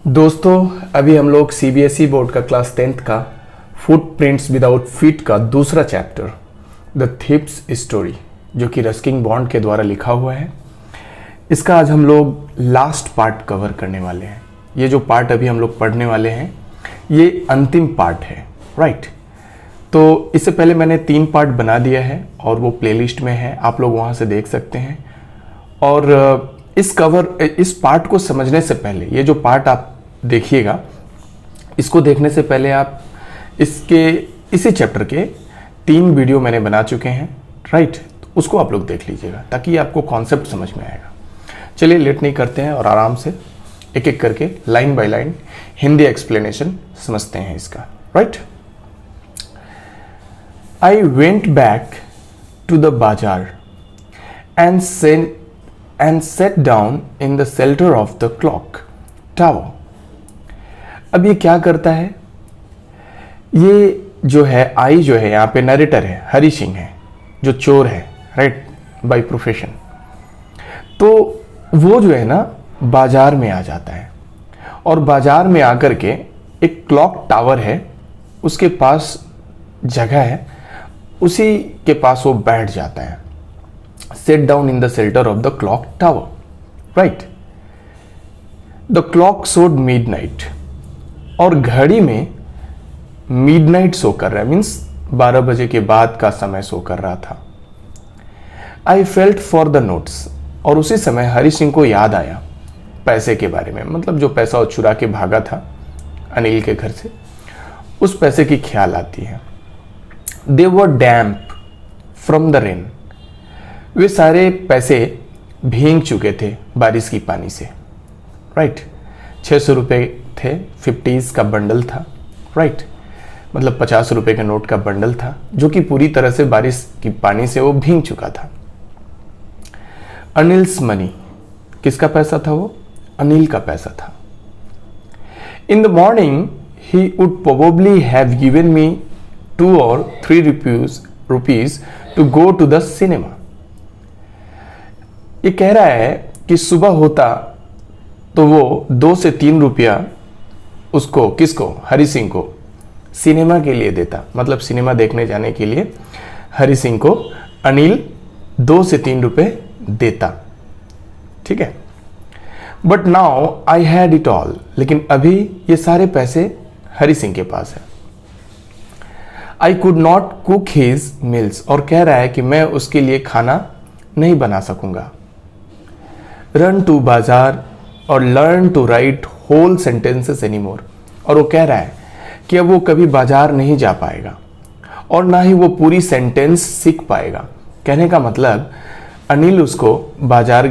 दोस्तों अभी हम लोग सीबीएसई बोर्ड का क्लास 10th का फुटप्रिंट्स विदाउट फीट का दूसरा चैप्टर द थीप्स स्टोरी जो कि रस्किन बॉन्ड के द्वारा लिखा हुआ है, इसका आज हम लोग लास्ट पार्ट कवर करने वाले हैं। ये जो पार्ट अभी हम लोग पढ़ने वाले हैं ये अंतिम पार्ट है, राइट। तो इससे पहले मैंने 3 पार्ट बना दिया है और वो प्लेलिस्ट में है, आप लोग वहाँ से देख सकते हैं। और इस पार्ट को समझने से पहले, ये जो पार्ट आप देखिएगा, इसको देखने से पहले आप इसी चैप्टर के 3 वीडियो मैंने बना चुके हैं, राइट। उसको आप लोग देख लीजिएगा ताकि आपको कॉन्सेप्ट समझ में आएगा। चलिए लेट नहीं करते हैं और आराम से एक एक करके line by line Hindi explanation समझते हैं इसका, right. I went back to the bazaar and sat down in the shelter of the clock tower। अब ये क्या करता है, ये जो है आई जो है यहाँ पे नरेटर है, हरि सिंह है जो चोर है, राइट, बाय प्रोफेशन। तो वो जो है ना बाजार में आ जाता है और बाजार में आकर के एक क्लॉक टावर है, उसके पास जगह है, उसी के पास वो बैठ जाता है। Sit down in the shelter of the clock tower, right? The clock showed midnight और घड़ी में midnight शो कर रहा है, मीन्स 12 बजे के बाद का समय शो कर रहा था। I felt for the notes और उसी समय हरि सिंह को याद आया पैसे के बारे में, मतलब जो पैसा वो चुरा के भागा था अनिल के घर से, उस पैसे की ख्याल आती है। They were damp from the rain, वे सारे पैसे भीग चुके थे बारिश की पानी से, राइट। 600 रुपये थे, 50s का बंडल था, राइट, मतलब 50 रुपये के नोट का बंडल था जो कि पूरी तरह से बारिश की पानी से वो भीग चुका था। अनिल्स मनी, किसका पैसा था वो? अनिल का पैसा था। In the morning he would probably have given me 2 or 3 rupees to go to the cinema. ये कह रहा है कि सुबह होता तो वो 2 से 3 रुपया उसको, किसको? हरि सिंह को सिनेमा के लिए देता, मतलब सिनेमा देखने जाने के लिए हरि सिंह को अनिल 2 से 3 रुपए देता, ठीक है। But now I had it all, लेकिन अभी ये सारे पैसे हरि सिंह के पास है। I could not cook his meals और कह रहा है कि मैं उसके लिए खाना नहीं बना सकूंगा। रन टू बाजार और learn to write whole sentences anymore, और वो कह रहा है कि अब वो कभी बाजार नहीं जा पाएगा और ना ही वो पूरी सेंटेंस सीख पाएगा। कहने का मतलब अनिल उसको बाजार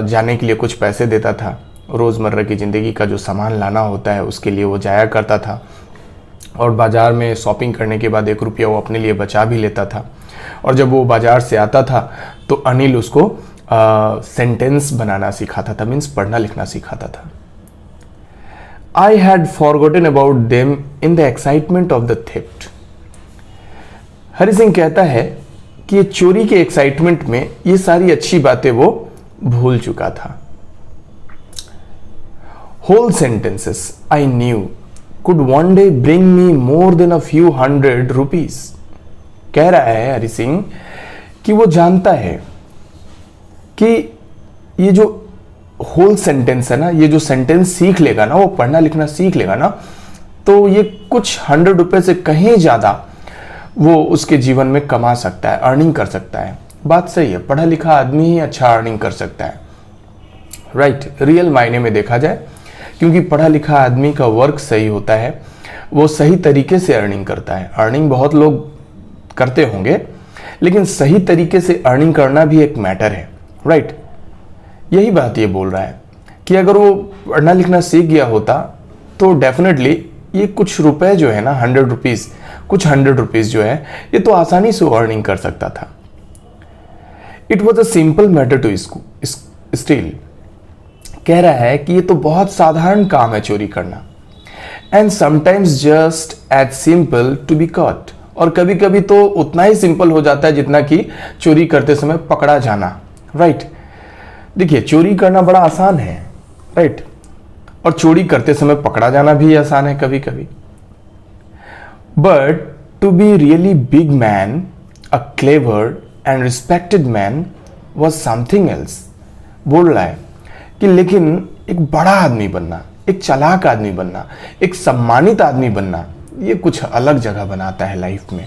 जाने के लिए कुछ पैसे देता था, रोज़मर्रा की ज़िंदगी का जो सामान लाना होता है उसके लिए वो जाया करता था, और बाजार में शॉपिंग करने के बाद 1 रुपया वो अपने लिए बचा भी लेता था। और जब वो बाजार से आता था तो अनिल उसको सेंटेंस बनाना सिखाता था, मीन्स पढ़ना लिखना सिखाता था। I had forgotten about them in the excitement of the theft. Hari Singh कहता है कि ये चोरी के एक्साइटमेंट में ये सारी अच्छी बातें वो भूल चुका था। Whole sentences I knew could one day bring me more than a few hundred rupees। कह रहा है हरि सिंह कि वो जानता है कि ये जो होल सेंटेंस है ना, ये जो सेंटेंस सीख लेगा ना, वो पढ़ना लिखना सीख लेगा ना, तो ये कुछ 100 रुपए से कहीं ज़्यादा वो उसके जीवन में कमा सकता है, अर्निंग कर सकता है। बात सही है, पढ़ा लिखा आदमी ही अच्छा अर्निंग कर सकता है, राइट, रियल मायने में देखा जाए, क्योंकि पढ़ा लिखा आदमी का वर्क सही होता है, वो सही तरीके से अर्निंग करता है। अर्निंग बहुत लोग करते होंगे, लेकिन सही तरीके से अर्निंग करना भी एक मैटर है, राइट। यही बात ये बोल रहा है कि अगर वो पढ़ना लिखना सीख गया होता तो डेफिनेटली ये कुछ रुपए जो है ना, 100 रुपीज़, कुछ 100 रुपीज़ जो है, ये तो आसानी से अर्निंग कर सकता था। It was a simple matter to steal. कह रहा है कि ये तो बहुत साधारण काम है चोरी करना, and sometimes just as simple to be caught, और कभी कभी तो उतना ही सिंपल हो जाता है जितना कि चोरी करते समय पकड़ा जाना, राइट। देखिए चोरी करना बड़ा आसान है, राइट, और चोरी करते समय पकड़ा जाना भी आसान है कभी कभी। But to be really big man, a clever and respected man was something else. बोल रहा है कि लेकिन एक बड़ा आदमी बनना, एक चालाक आदमी बनना, एक सम्मानित आदमी बनना, ये कुछ अलग जगह बनाता है लाइफ में।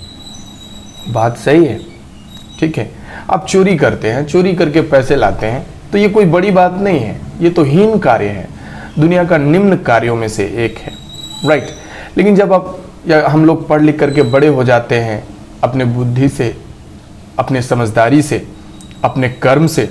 बात सही है, ठीक है। आप चोरी करते हैं, चोरी करके पैसे लाते हैं, तो ये कोई बड़ी बात नहीं है, ये तो हीन कार्य है, दुनिया का निम्न कार्यों में से एक है, राइट। लेकिन जब आप या हम लोग पढ़ लिख करके बड़े हो जाते हैं, अपने बुद्धि से, अपने समझदारी से, अपने कर्म से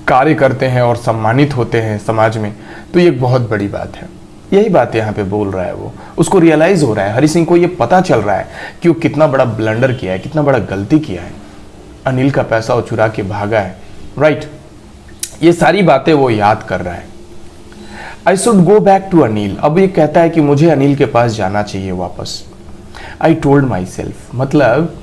कार्य करते हैं और सम्मानित होते हैं समाज में, तो ये एक बहुत बड़ी बात है। यही बात यहाँ पे बोल रहा है वो, उसको रियलाइज हो रहा है, हरि सिंह को ये पता चल रहा है कि वो कितना बड़ा ब्लंडर किया है, कितना बड़ा गलती किया है, अनिल का पैसा वो चुरा के भागा है, राइट। ये सारी बातें वो याद कर रहा है। I should go back to Anil. अब ये कहता है कि मुझे अनिल के पास जाना चाहिए वापस। आई टोल्ड माई सेल्फ, मतलब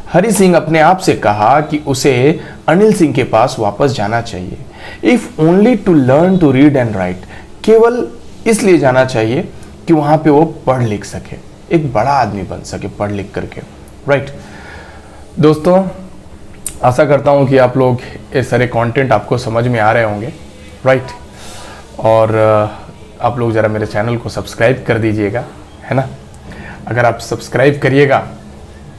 हरि सिंह अपने आप से कहा कि उसे अनिल सिंह के पास वापस जाना चाहिए। If only to learn to read and write, केवल इसलिए जाना चाहिए कि वहां पे वो पढ़ लिख सके, एक बड़ा आदमी बन सके पढ़ लिख करके, राइट। दोस्तों, आशा करता हूं कि आप लोग ये सारे कंटेंट आपको समझ में आ रहे होंगे, राइट। और आप लोग ज़रा मेरे चैनल को सब्सक्राइब कर दीजिएगा, है ना। अगर आप सब्सक्राइब करिएगा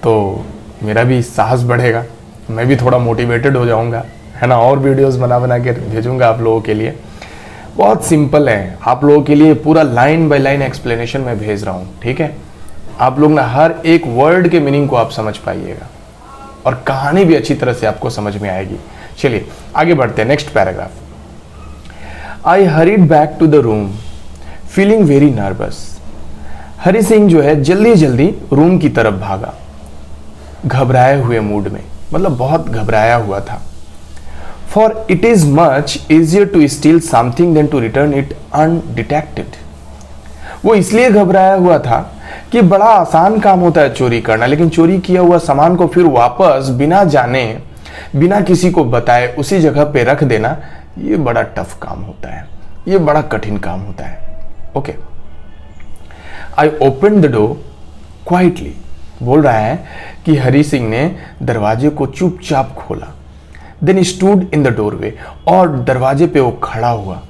तो मेरा भी साहस बढ़ेगा, मैं भी थोड़ा मोटिवेटेड हो जाऊंगा, है ना। और वीडियोस बना के भेजूंगा आप लोगों के लिए। बहुत सिंपल है, आप लोगों के लिए पूरा लाइन बाय लाइन एक्सप्लेनेशन मैं भेज रहा हूँ, ठीक है। आप लोग ना हर एक वर्ड के मीनिंग को आप समझ पाइएगा और कहानी भी अच्छी तरह से आपको समझ में आएगी। चलिए आगे बढ़ते हैं, next paragraph. I hurried back to the room feeling very nervous. Hari Singh जो है जल्दी जल्दी रूम की तरफ भागा, घबराए हुए मूड में, मतलब बहुत घबराया हुआ था। For it is much easier to steal something than to return it undetected. वो इसलिए घबराया हुआ था कि बड़ा आसान काम होता है चोरी करना, लेकिन चोरी किया हुआ सामान को फिर वापस बिना जाने, बिना किसी को बताए उसी जगह पे रख देना, ये बड़ा टफ काम होता है, ये बड़ा कठिन काम होता है। Okay, I open the door quietly. बोल रहा है कि हरि सिंह ने दरवाजे को चुपचाप खोला। Then stood in the doorway, और दरवाजे पे वो खड़ा हुआ।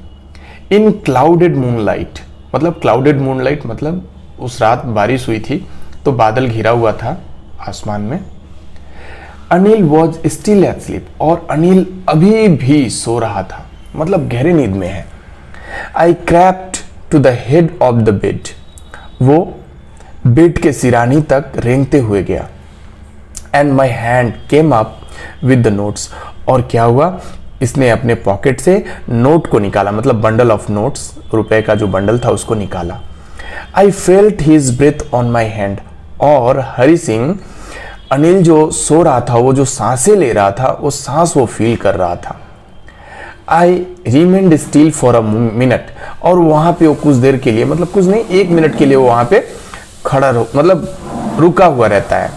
इन क्लाउडेड मूनलाइट, मतलब क्लाउडेड मूनलाइट मतलब उस रात बारिश हुई थी तो बादल घिरा हुआ था आसमान में। Anil was still at sleep, और अनिल अभी भी सो रहा था, मतलब गहरे नींद में है। I crept to the head of the bed. वो बेड के सिरानी तक रेंगते हुए गया। And my hand came up with the notes, और क्या हुआ, इसने अपने पॉकेट से नोट को निकाला, मतलब बंडल ऑफ नोट्स, रुपए का जो बंडल था उसको निकाला। I felt his breath on my hand, और हरि सिंह, अनिल जो सो रहा था, वो जो सांसें ले रहा था, वो सांस वो फील कर रहा था। I remained still for a minute, और वहां पे वो कुछ देर के लिए, मतलब कुछ नहीं, 1 मिनट के लिए वो वहां पे खड़ा मतलब रुका हुआ रहता है।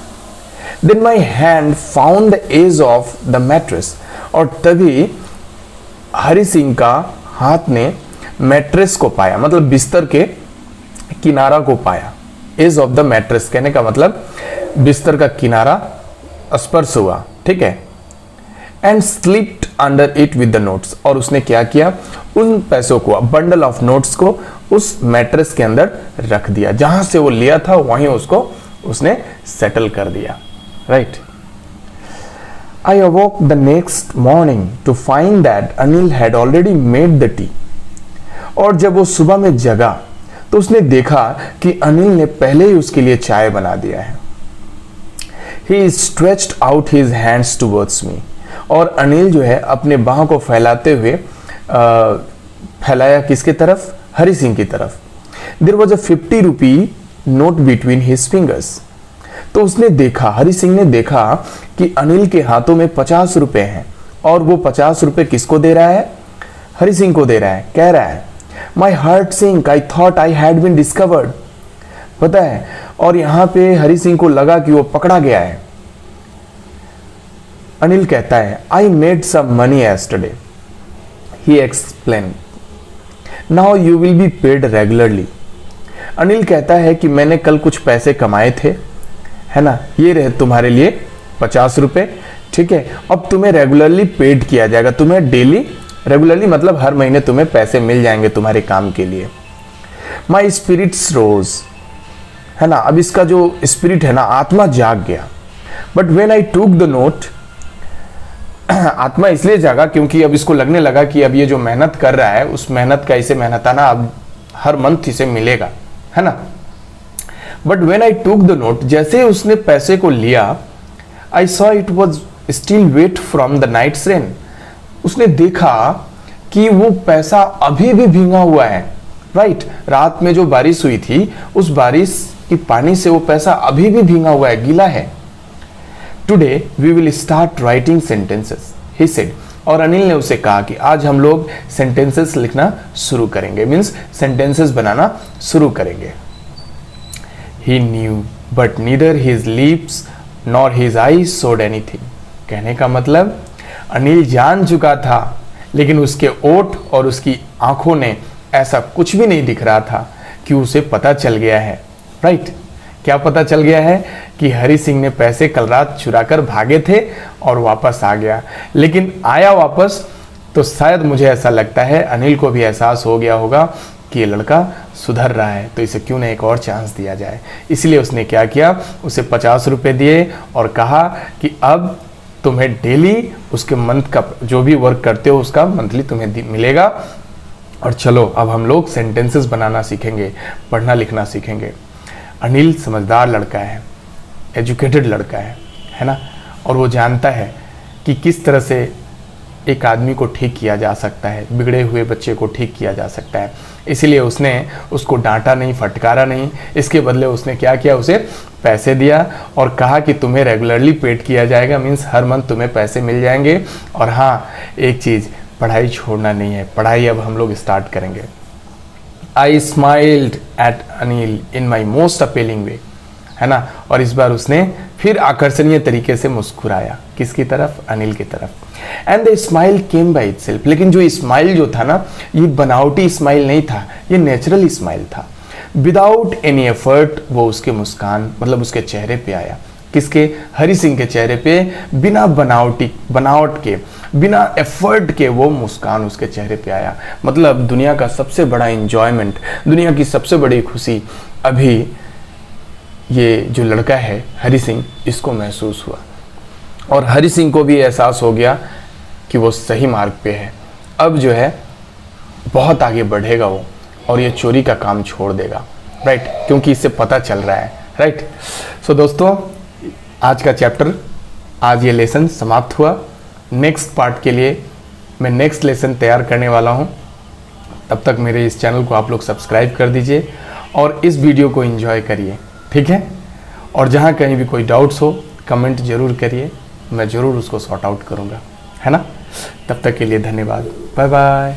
Then my hand found the edge of the mattress, और तभी हरि सिंह का हाथ ने मैट्रेस को पाया, मतलब बिस्तर के किनारा को पाया। एज ऑफ द मैट्रेस कहने का मतलब बिस्तर का किनारा स्पर्श हुआ, ठीक है। And slipped under it with the notes, और उसने क्या किया, उन पैसों को, बंडल ऑफ नोट्स को उस मैट्रेस के अंदर रख दिया, जहां से वो लिया था वहीं उसको उसने सेटल कर दिया, right. I awoke the next morning to find that Anil had already made the tea, और जब वो सुबह में जगा तो उसने देखा कि अनिल ने पहले ही उसके लिए चाय बना दिया है। He stretched out his hands towards me, और अनिल जो है अपने बाहों को फैलाते हुए फैलाया किसके तरफ, हरि सिंह की तरफ। There was a 50 rupee note between his fingers, तो उसने देखा, हरि सिंह ने देखा कि अनिल के हाथों में 50 रुपए हैं, और वो 50 रुपए किसको दे रहा है, हरि सिंह को दे रहा है। कह रहा है, my heart sink, I thought I had been discovered. पता है, और यहां पे हरि सिंह को लगा कि वो पकड़ा गया है। अनिल कहता है, I made some money yesterday, he explain. Now you will be paid regularly. Anil कहता है कि मैंने कल कुछ पैसे कमाए थे, है ना, ये रहे तुम्हारे लिए 50 रुपए, ठीक है, अब तुम्हें रेगुलरली पेड किया जाएगा, तुम्हें डेली, रेगुलरली मतलब हर महीने तुम्हें पैसे मिल जाएंगे तुम्हारे काम के लिए। माई स्पिरिट्स रोज, है ना, अब इसका जो स्पिरिट है ना, आत्मा जाग गया। But when I took the note, आत्मा इसलिए जागा क्योंकि अब इसको लगने लगा कि अब ये जो मेहनत कर रहा है उस मेहनत का इसे मेहनताना अब हर मंथ इसे मिलेगा, है ना। But when I took the note, जैसे उसने पैसे को लिया, I saw it was still wet from the night's rain, उसने देखा कि वो पैसा अभी भी भींगा हुआ है, राइट, रात में जो बारिश हुई थी उस बारिश की पानी से वो पैसा अभी भी भींगा हुआ है, गीला है। Today we will start writing sentences, he said, और अनिल ने उसे कहा कि आज हम लोग सेंटेंसेस लिखना शुरू करेंगे, मीन्स सेंटेंसेस बनाना शुरू करेंगे। He knew but neither his lips nor his eyes showed anything, कहने का मतलब अनिल जान चुका था लेकिन उसके ओठ और उसकी आंखों ने ऐसा कुछ भी नहीं दिख रहा था कि उसे पता चल गया है, राइट। क्या पता चल गया है कि हरि सिंह ने पैसे कल रात चुराकर भागे थे और वापस आ गया, लेकिन आया वापस तो शायद मुझे ऐसा लगता है अनिल को भी एहसास हो गया होगा कि ये लड़का सुधर रहा है, तो इसे क्यों ना एक और चांस दिया जाए। इसलिए उसने क्या किया, उसे 50 रुपए दिए और कहा कि अब तुम्हें डेली उसके मंथ का जो भी वर्क करते हो उसका मंथली तुम्हें मिलेगा, और चलो अब हम लोग सेंटेंसेस बनाना सीखेंगे, पढ़ना लिखना सीखेंगे। अनिल समझदार लड़का है, एजुकेटेड लड़का है ना, और वो जानता है कि किस तरह से एक आदमी को ठीक किया जा सकता है, बिगड़े हुए बच्चे को ठीक किया जा सकता है। इसीलिए उसने उसको डांटा नहीं, फटकारा नहीं, इसके बदले उसने क्या किया, उसे पैसे दिया और कहा कि तुम्हें रेगुलरली पेड किया जाएगा, मीन्स हर मंथ तुम्हें पैसे मिल जाएंगे। और हाँ, एक चीज़, पढ़ाई छोड़ना नहीं है, पढ़ाई अब हम लोग स्टार्ट करेंगे। I smiled at Anil in my most appealing way, है ना, और इस बार उसने फिर आकर्षणीय तरीके से मुस्कुराया, किसकी तरफ, अनिल की तरफ। And the smile came by itself, लेकिन जो स्माइल जो था ना, ये बनावटी स्माइल नहीं था, ये नेचुरल स्माइल था। विदाउट एनी एफर्ट वो उसके मुस्कान मतलब उसके चेहरे पे आया, किसके, हरि सिंह के चेहरे पे बिना बनावट के, बिना एफर्ट के वो मुस्कान उसके चेहरे पे आया। मतलब दुनिया का सबसे बड़ा इंजॉयमेंट, दुनिया की सबसे बड़ी खुशी अभी ये जो लड़का है हरि सिंह, इसको महसूस हुआ, और हरि सिंह को भी एहसास हो गया कि वो सही मार्ग पे है। अब जो है बहुत आगे बढ़ेगा वो, और ये चोरी का काम छोड़ देगा, राइट, क्योंकि इससे पता चल रहा है, राइट। सो दोस्तों, आज का चैप्टर, आज ये लेसन समाप्त हुआ। नेक्स्ट पार्ट के लिए मैं नेक्स्ट लेसन तैयार करने वाला हूँ। तब तक मेरे इस चैनल को आप लोग सब्सक्राइब कर दीजिए और इस वीडियो को एंजॉय करिए, ठीक है। और जहाँ कहीं भी कोई डाउट्स हो कमेंट ज़रूर करिए, मैं ज़रूर उसको सॉर्ट आउट करूँगा, है ना। तब तक के लिए धन्यवाद, बाय बाय।